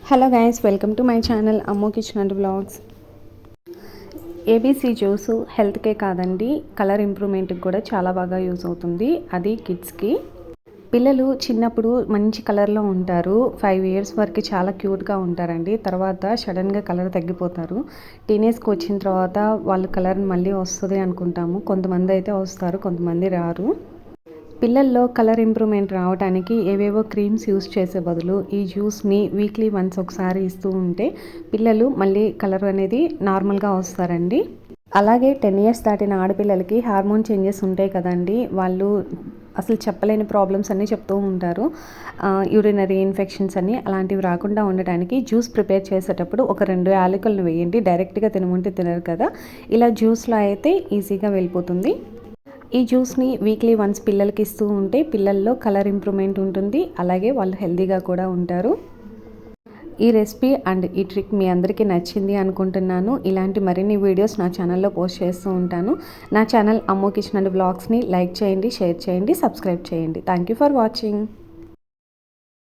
Hello guys, welcome to my channel అమ్మో kitchen and blogs. ABC juice హెల్త్కే కాదండి, colour ఇంప్రూవ్మెంట్కి కూడా చాలా బాగా యూజ్ అవుతుంది. అది కిడ్స్కి. పిల్లలు చిన్నప్పుడు మంచి కలర్లో ఉంటారు. 5 years వరకు చాలా క్యూట్గా ఉంటారండి. తర్వాత సడన్గా కలర్ తగ్గిపోతారు. టీనేజ్కి వచ్చిన తర్వాత వాళ్ళ కలర్ మళ్ళీ వస్తుంది అనుకుంటాము. కొంతమంది అయితే వస్తారు, కొంతమంది రారు. పిల్లల్లో కలర్ ఇంప్రూవ్మెంట్ రావడానికి ఏవేవో క్రీమ్స్ యూస్ చేసే బదులు ఈ జ్యూస్ని వీక్లీ వన్స్ ఒకసారి ఇస్తూ ఉంటే పిల్లలు మళ్ళీ కలర్ అనేది నార్మల్గా వస్తారండి. అలాగే 10 years దాటిన ఆడపిల్లలకి హార్మోన్ చేంజెస్ ఉంటాయి కదండి. వాళ్ళు అసలు చెప్పలేని ప్రాబ్లమ్స్ అన్నీ చెప్తూ ఉంటారు. యూరినరీ ఇన్ఫెక్షన్స్ అన్నీ అలాంటివి రాకుండా ఉండడానికి జ్యూస్ ప్రిపేర్ చేసేటప్పుడు ఒక 2 యాలకులను వేయండి. డైరెక్ట్గా తినమంటే తినరు కదా, ఇలా జ్యూస్లో అయితే ఈజీగా వెళ్ళిపోతుంది. ఈ జ్యూస్ని వీక్లీ వన్స్ పిల్లలకి ఇస్తూ ఉంటే పిల్లల్లో కలర్ ఇంప్రూవ్మెంట్ ఉంటుంది. అలాగే వాళ్ళు హెల్తీగా కూడా ఉంటారు. ఈ రెసిపీ అండ్ ఈ ట్రిక్ మీ అందరికీ నచ్చింది అనుకుంటున్నాను. ఇలాంటి మరిన్ని వీడియోస్ నా ఛానల్లో పోస్ట్ చేస్తూ ఉంటాను. నా ఛానల్ అమ్మో కిచెన్ అండ్ బ్లాగ్స్ని లైక్ చేయండి, షేర్ చేయండి, సబ్స్క్రైబ్ చేయండి. Thank you for watching.